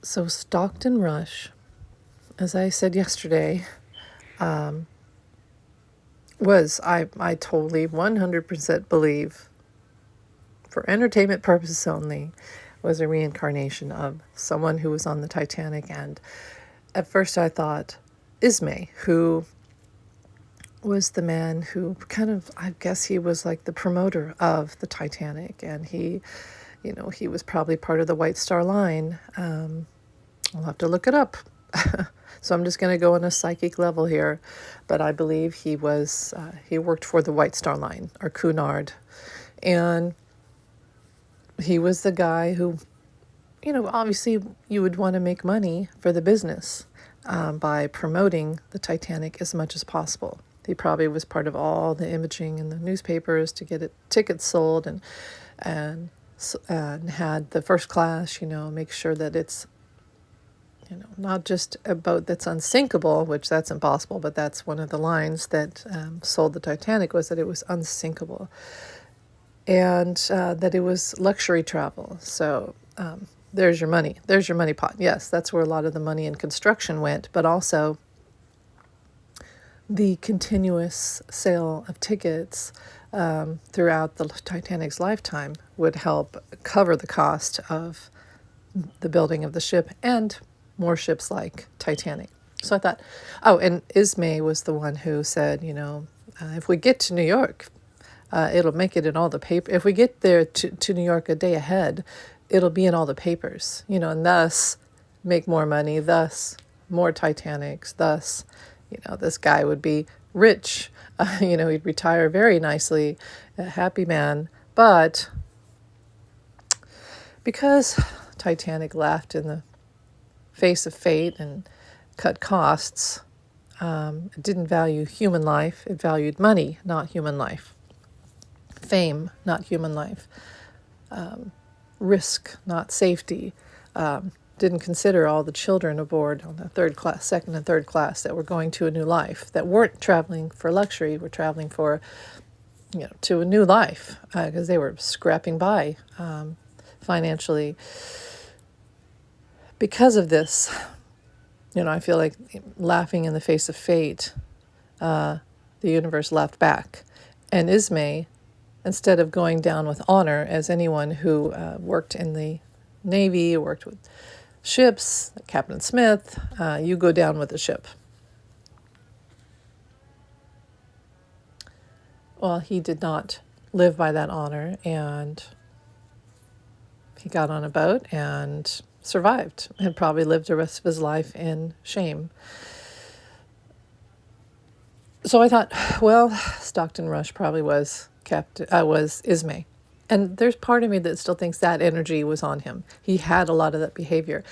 So Stockton Rush, as I said yesterday, I totally 100% believe, for entertainment purposes only, was a reincarnation of someone who was on the Titanic. And at first I thought Ismay, who was the man who kind of, I guess he was like the promoter of the Titanic, and he was probably part of the White Star Line. I'll have to look it up. So I'm just going to go on a psychic level here, but I believe he worked for the White Star Line, or Cunard, and he was the guy who, obviously you would want to make money for the business by promoting the Titanic as much as possible. He probably was part of all the imaging in the newspapers to get tickets sold, and had the first class, make sure that it's not just a boat that's unsinkable, which that's impossible, but that's one of the lines that sold the Titanic, was that it was unsinkable, and that it was luxury travel. So there's your money. There's your money pot. Yes, that's where a lot of the money in construction went, but also the continuous sale of tickets throughout the Titanic's lifetime would help cover the cost of the building of the ship and more ships like Titanic. So I thought, and Ismay was the one who said, if we get to New York, it'll make it in all the paper. If we get there to New York a day ahead, it'll be in all the papers, and thus make more money, thus more Titanics, thus, this guy would be rich. He'd retire very nicely, a happy man. But because Titanic laughed in the face of fate and cut costs, it didn't value human life. It valued money, not human life. Fame, not human life. Risk, not safety. Didn't consider all the children aboard on the second and third class that were going to a new life, that weren't traveling for luxury, were traveling for, to a new life, because they were scrapping by financially. Because of this, I feel like laughing in the face of fate, the universe laughed back. And Ismay, instead of going down with honor as anyone who worked in the Navy, worked with ships, Captain Smith, you go down with the ship. Well, he did not live by that honor, and he got on a boat and survived, and probably lived the rest of his life in shame. So I thought, well, Stockton Rush probably was Ismay. And there's part of me that still thinks that energy was on him. He had a lot of that behavior.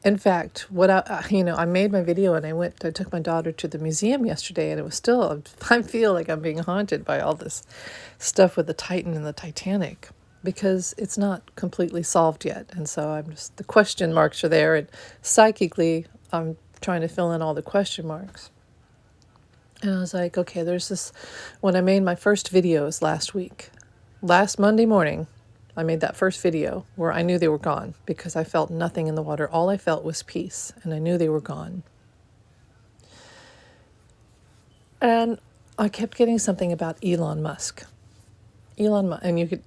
In fact, I made my video and I took my daughter to the museum yesterday, and it was still, I feel like I'm being haunted by all this stuff with the Titan and the Titanic, because it's not completely solved yet. And so the question marks are there, and psychically, I'm trying to fill in all the question marks. And I was like, okay, there's this, when I made my first videos last Monday morning, I made that first video where I knew they were gone because I felt nothing in the water. All I felt was peace, and I knew they were gone. And I kept getting something about Elon Musk. And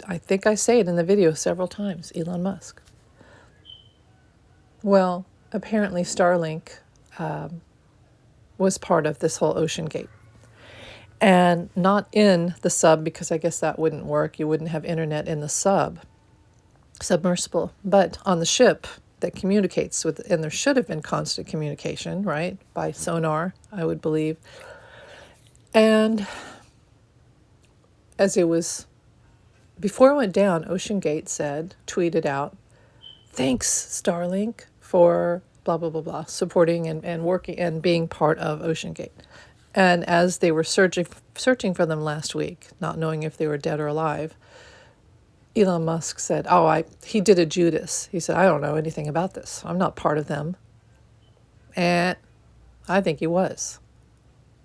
I think I say it in the video several times, Elon Musk. Well, apparently Starlink was part of this whole Ocean Gate. And not in the sub, because I guess that wouldn't work. You wouldn't have internet in the submersible, but on the ship that communicates with, and there should have been constant communication, right? By sonar, I would believe. And before it went down, Ocean Gate tweeted out, "Thanks, Starlink, for blah, blah, blah, blah, supporting and working and being part of Ocean Gate." And as they were searching for them last week, not knowing if they were dead or alive, Elon Musk said, he did a Judas. He said, "I don't know anything about this. I'm not part of them." And I think he was.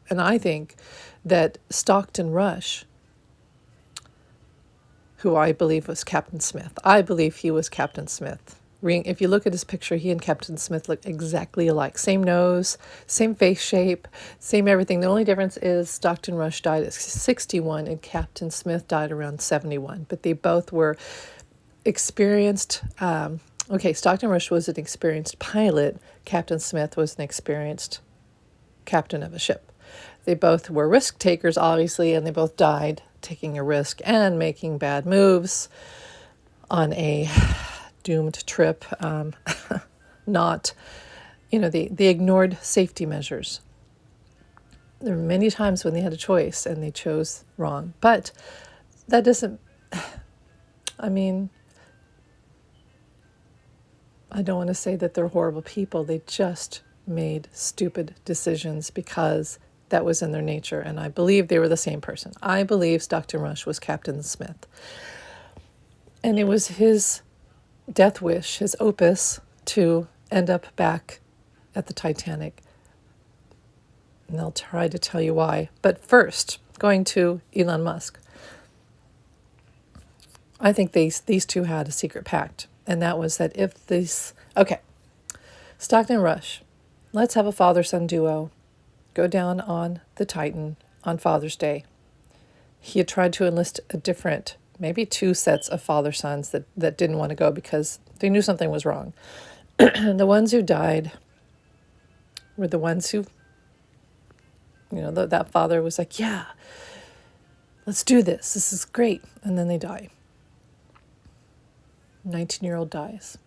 And I think that Stockton Rush, who I believe was Captain Smith, I believe he was Captain Smith If you look at his picture, he and Captain Smith look exactly alike. Same nose, same face shape, same everything. The only difference is Stockton Rush died at 61 and Captain Smith died around 71. But they both were experienced. Stockton Rush was an experienced pilot. Captain Smith was an experienced captain of a ship. They both were risk takers, obviously, and they both died taking a risk and making bad moves on a doomed trip. Not, they ignored safety measures. There were many times when they had a choice and they chose wrong. But that doesn't, I don't want to say that they're horrible people. They just made stupid decisions because that was in their nature. And I believe they were the same person. I believe Stockton Rush was Captain Smith. And it was his death wish, his opus, to end up back at the Titanic. And I'll try to tell you why. But first, going to Elon Musk. I think these two had a secret pact. And that was that if this... Okay, Stockton Rush, let's have a father-son duo go down on the Titan on Father's Day. He had tried to enlist a different, maybe two sets of father-sons that didn't want to go because they knew something was wrong. The ones who died were the ones who, that father was like, yeah, let's do this. This is great. And then they die. 19-year-old dies.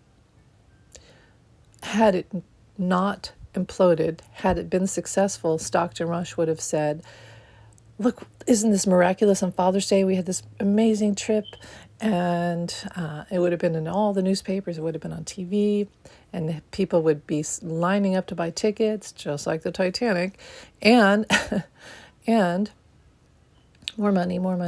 Had it not imploded, had it been successful, Stockton Rush would have said, look, isn't this miraculous on Father's Day? We had this amazing trip, and it would have been in all the newspapers. It would have been on TV, and people would be lining up to buy tickets, just like the Titanic, and and more money, more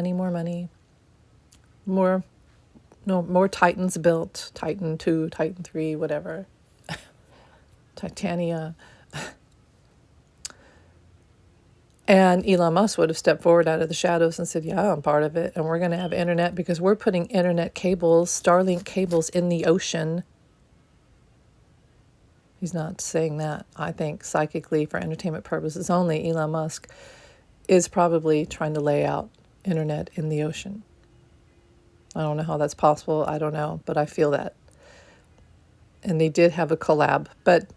Titans built, Titan 2, Titan 3, whatever, Titania. And Elon Musk would have stepped forward out of the shadows and said, yeah, I'm part of it. And we're going to have internet because we're putting internet cables, Starlink cables in the ocean. He's not saying that. I think psychically, for entertainment purposes only, Elon Musk is probably trying to lay out internet in the ocean. I don't know how that's possible. I don't know, but I feel that. And they did have a collab. But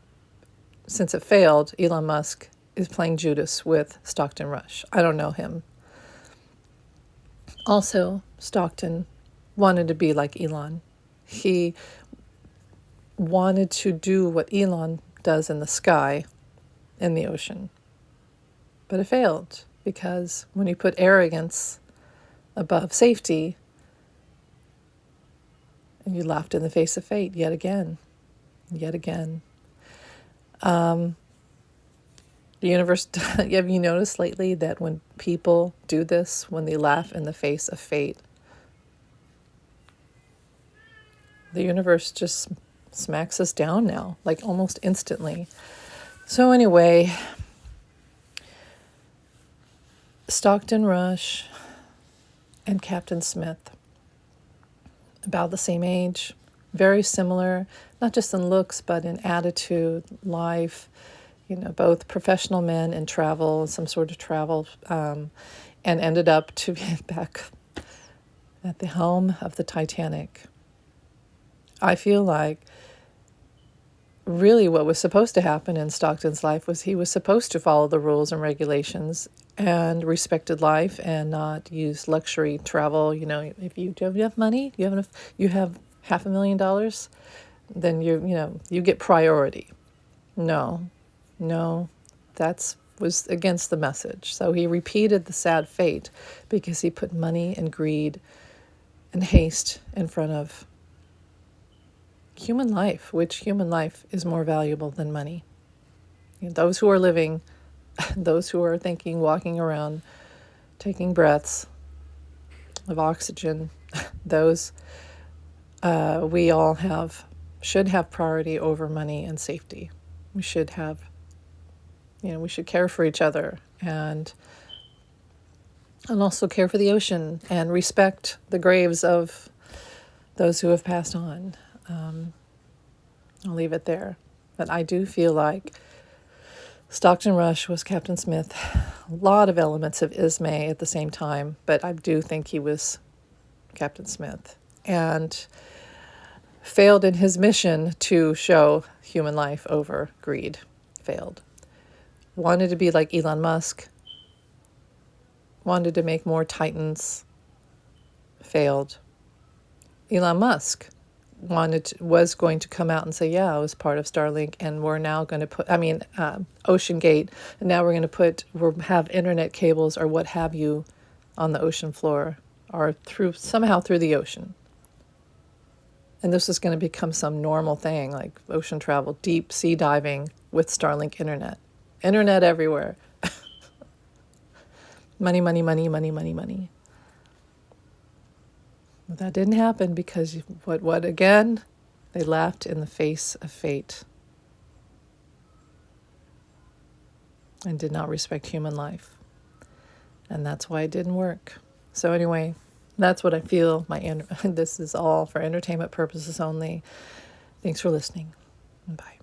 since it failed, Elon Musk is playing Judas with Stockton Rush. I don't know him. Also, Stockton wanted to be like Elon. He wanted to do what Elon does in the sky, in the ocean. But it failed because when you put arrogance above safety, and you laughed in the face of fate yet again. The universe, have you noticed lately that when people do this, when they laugh in the face of fate, the universe just smacks us down now, like almost instantly. So anyway, Stockton Rush and Captain Smith, about the same age, very similar, not just in looks, but in attitude, life, both professional men in travel, some sort of travel, and ended up to be back at the helm of the Titanic. I feel like really what was supposed to happen in Stockton's life was he was supposed to follow the rules and regulations and respected life and not use luxury travel. If you have enough money, you have $500,000, then you get priority. No, that was against the message. So he repeated the sad fate because he put money and greed and haste in front of human life, which human life is more valuable than money. Those who are living, those who are thinking, walking around, taking breaths of oxygen, those we all should have priority over money and safety. We should have, we should care for each other and also care for the ocean and respect the graves of those who have passed on. I'll leave it there. But I do feel like Stockton Rush was Captain Smith. A lot of elements of Ismay at the same time, but I do think he was Captain Smith. And failed in his mission to show human life over greed. Failed. Wanted to be like Elon Musk. Wanted to make more Titans. Failed. Elon Musk was going to come out and say, yeah, I was part of Starlink, and we're now going to put, Ocean Gate, and now we're going to have internet cables or what have you on the ocean floor or somehow through the ocean. And this is going to become some normal thing, like ocean travel, deep sea diving with Starlink internet. Internet everywhere. Money, money, money, money, money, money. But that didn't happen because what again? They laughed in the face of fate and did not respect human life. And that's why it didn't work. So anyway, that's what I feel. This is all for entertainment purposes only. Thanks for listening. Bye.